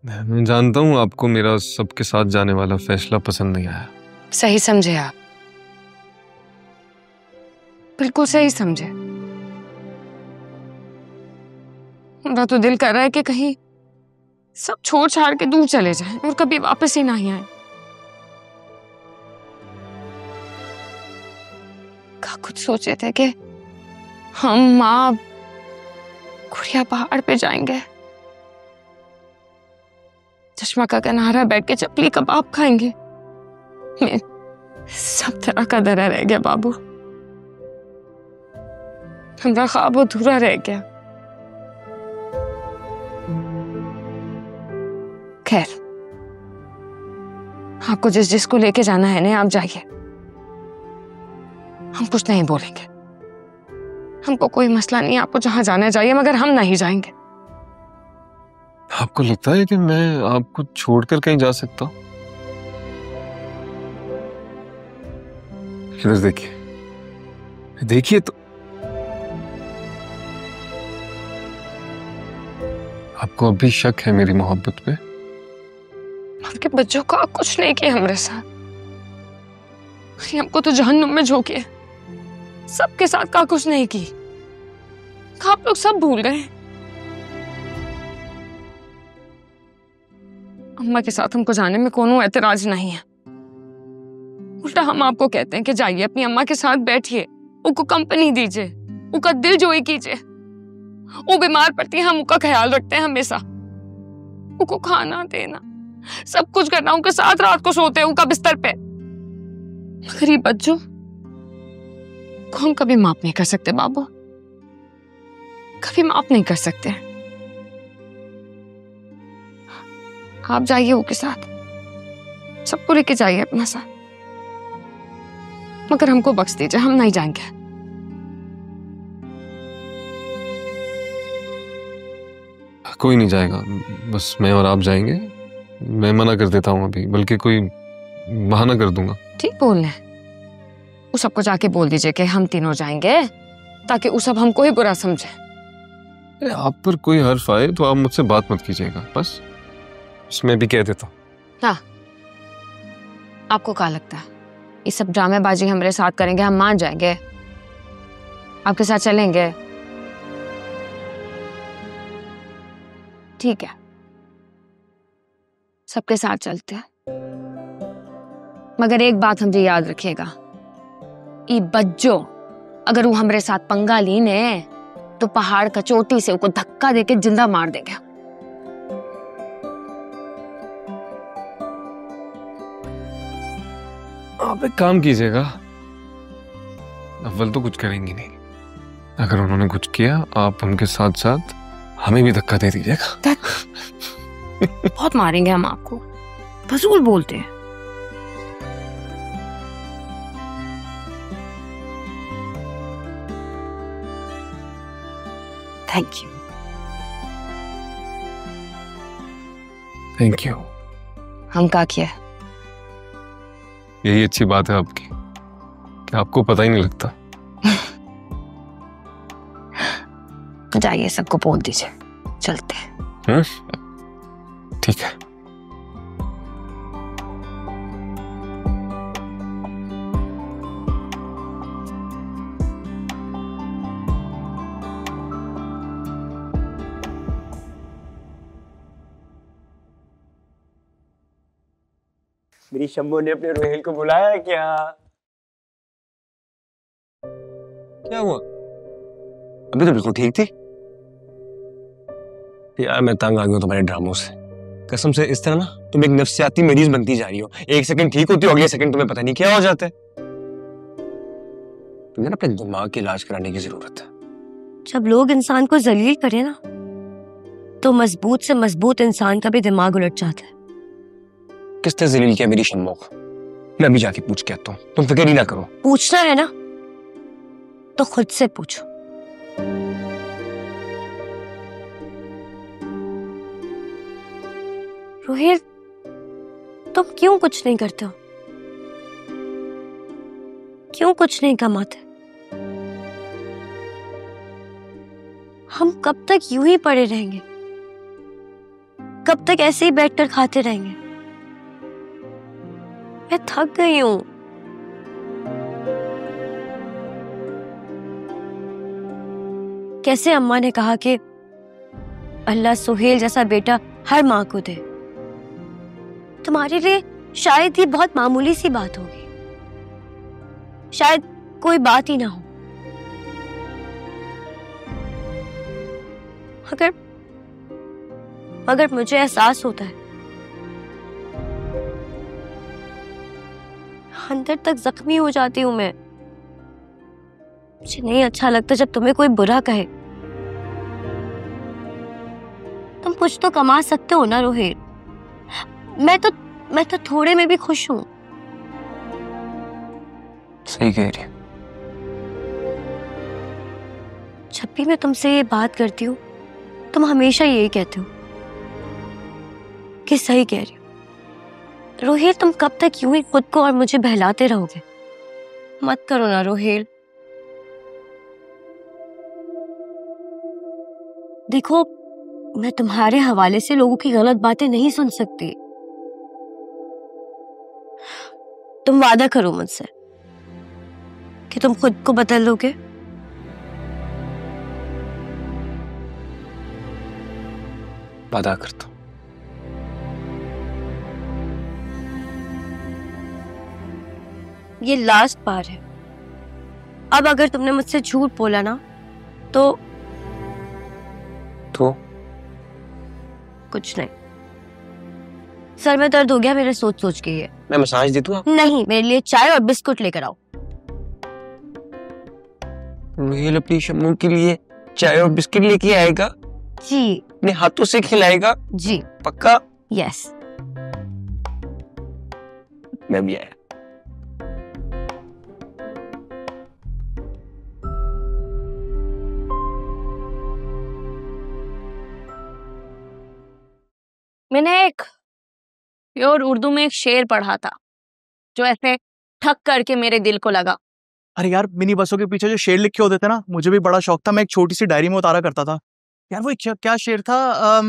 मैं जानता हूँ आपको मेरा सबके साथ जाने वाला फैसला पसंद नहीं आया। सही समझे आप, बिल्कुल सही समझे। मेरा तो दिल कर रहा है कि कहीं सब छोड़ छाड़ के दूर चले जाएं और कभी वापस ही नहीं आए। क्या कुछ सोचे थे कि हम माँ गुड़िया पहाड़ पे जाएंगे, चश्मा का किनारा बैठ के चपली कबाब खाएंगे। सब तरह का दरा रह गया बाबू, हमारा ख्वाब अधूरा रह गया। खैर, आपको जिसको लेके जाना है ना, आप जाइए, हम कुछ नहीं बोलेंगे। हमको कोई मसला नहीं, आपको जहां जाना चाहिए, मगर हम नहीं जाएंगे। आपको लगता है कि मैं आपको छोड़कर कहीं जा सकता हूँ? इधर देखिए, देखिए तो। आपको अभी शक है मेरी मोहब्बत पे? आपके बच्चों का कुछ नहीं किया हमारे साथ, हमको तो जहन्नुम में झोंके। सबके साथ का कुछ नहीं की, आप लोग सब भूल गए। अम्मा के साथ हमको जाने में कोनो एतराज नहीं है। उल्टा हम आपको कहते हैं कि जाइए, अपनी अम्मा के साथ बैठिए, उनको कंपनी दीजिए, उनका दिल जोई कीजिए। वो बीमार पड़ती है, हम उनका ख्याल रखते हैं हमेशा। उनको खाना देना, सब कुछ करना, उनके साथ रात को सोते हैं उनका बिस्तर पे। गरीब बच्चों को हम कभी माफ नहीं कर सकते बाबू, कभी माफ नहीं कर सकते। आप जाइए उनके साथ, सबको लेके जाइए अपना साथ, मगर हमको बख्श दीजिए, हम नहीं जाएंगे। कोई नहीं जाएगा, बस मैं और आप जाएंगे। मैं मना कर देता हूँ अभी, बल्कि कोई बहाना कर दूंगा। ठीक बोल रहे, उस सबको जाके बोल दीजिए कि हम तीनों जाएंगे, ताकि उस सब हमको ही बुरा समझे। आप पर कोई हर्फ आए तो आप मुझसे बात मत कीजिएगा, बस इसमें भी कह देता हूँ। हाँ, आपको क्या लगता है ये सब ड्रामेबाजी हमारे साथ करेंगे, हम मान जाएंगे? आपके साथ चलेंगे? ठीक है, सबके साथ चलते हैं, मगर एक बात हमसे याद रखिएगा, ये बज्जो अगर वो हमारे साथ पंगा ली ने तो पहाड़ का चोटी से उसको धक्का देके जिंदा मार देंगे। आप एक काम कीजिएगा, अव्वल तो कुछ करेंगी नहीं, अगर उन्होंने कुछ किया आप उनके साथ साथ हमें भी धक्का दे दीजिएगा। बहुत मारेंगे हम आपको, फजूल बोलते हैं। Thank you. Thank you. हम क्या किया? यही अच्छी बात है आपकी कि आपको पता ही नहीं लगता। जाइए, सबको बोल दीजिए, चलते हैं। ठीक है। मेरी शंभू ने अपने रोहिल को बुलाया क्या? क्या हुआ? अभी तो बिल्कुल ठीक थी यार। मैं तंग आ गया हूं तुम्हारे ड्रामों से, कसम से। इस तरह ना तुम एक नफ्सियाती मरीज बनती जा रही हो, एक सेकंड ठीक होती हो, अगले सेकंड तुम्हें पता नहीं क्या हो जाता है। तुम्हें ना अपने दिमाग की इलाज कराने की जरूरत है। जब लोग इंसान को जलील करें ना, तो मजबूत से मजबूत इंसान का भी दिमाग उलट जाता है। किसने जलील किया मेरी शम्मो को? मैं अभी जाके पूछ के आता हूँ, तुम फिक्र ही ना करो। पूछना है ना तो खुद से पूछो। रोहित, तुम क्यों कुछ नहीं करते हो? क्यों कुछ नहीं कमाते? हम कब तक यूं ही पड़े रहेंगे? कब तक ऐसे ही बैठकर खाते रहेंगे? मैं थक गई हूँ। कैसे अम्मा ने कहा कि अल्लाह सुहेल जैसा बेटा हर माँ को दे, तुम्हारे लिए शायद ये बहुत मामूली सी बात होगी, शायद कोई बात ही ना हो। मगर मुझे एहसास होता है, अंदर तक जख्मी हो जाती हूं मैं। मुझे नहीं अच्छा लगता जब तुम्हें कोई बुरा कहे। तुम कुछ तो कमा सकते हो ना रोहित। मैं तो थोड़े में भी खुश हूं। सही कह रही है। जब भी मैं तुमसे ये बात करती हूँ तुम हमेशा यही कहते हो कि सही कह रही हो। रोहित, तुम कब तक यूं ही खुद को और मुझे बहलाते रहोगे? मत करो ना रोहित। देखो, मैं तुम्हारे हवाले से लोगों की गलत बातें नहीं सुन सकती। तुम वादा करो मुझसे कि तुम खुद को बदल लोगे। वादा करता हूं। ये लास्ट बार है। अब अगर तुमने मुझसे झूठ बोला ना तो कुछ नहीं। सर में दर्द हो गया मेरे सोच सोच के। ये मैं मसाज दे दूं आपको? नहीं, मेरे लिए चाय और बिस्कुट लेकर आओ। रोहिल अपनी शम्मू के लिए चाय और बिस्किट लेके आएगा? जी। अपने हाथों से खिलाएगा? जी। पक्का? यस। मैं भी आया। मैंने एक प्योर उर्दू में एक शेर पढ़ा था जो ऐसे ठक करके मेरे दिल को लगा। अरे यार, मिनी बसों के पीछे जो शेर लिखे होते थे ना, मुझे भी बड़ा शौक था। मैं एक छोटी सी डायरी में उतारा करता था। यार वो क्या शेर था?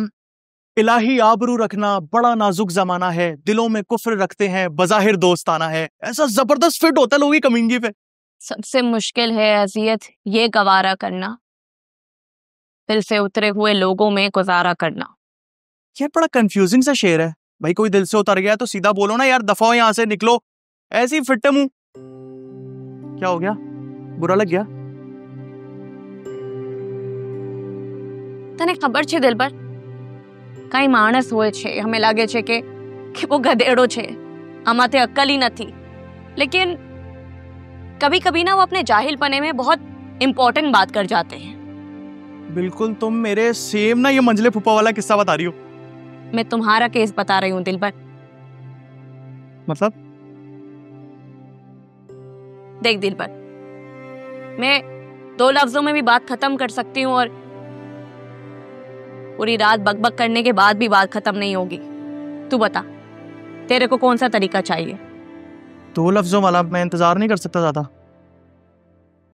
इलाही आबरू रखना बड़ा नाजुक जमाना है, दिलों में कुफ्र रखते हैं बज़ाहिर दोस्ताना है। ऐसा जबरदस्त फिट होता है लोगों की कमीनगी पे। सबसे मुश्किल है अजियत ये गवारा करना, दिल से उतरे हुए लोगों में गुजारा करना। यार बड़ा कंफ्यूजिंग सा शेर है भाई। कोई दिल से उतर गया तो सीधा बोलो ना यार, दफा हो यहाँ से, निकलो। ऐसे ही फिट मुंह। क्या हो गया? बुरा लग गया? तने खबर छे दिल पर कई मानस होए छे, हमें लागे छे कि वो गधेड़ो छे, आमाते अक्कल ही नहीं। लेकिन कभी कभी ना वो अपने जाहिलपने में बहुत इंपॉर्टेंट बात कर जाते हैं। बिल्कुल, तुम मेरे सेम ना ये मंजले फूफा वाला किस्सा बता रही हो। मैं तुम्हारा केस बता रही हूँ दिल पर। मतलब? देख दिल पर, मैं 2 लफ्जों में भी बात खत्म कर सकती हूँ और पूरी रात बकबक करने के बाद भी बात खत्म नहीं होगी। तू बता, तेरे को कौन सा तरीका चाहिए? 2 लफ्जों वाला मैं इंतजार नहीं कर सकता ज्यादा।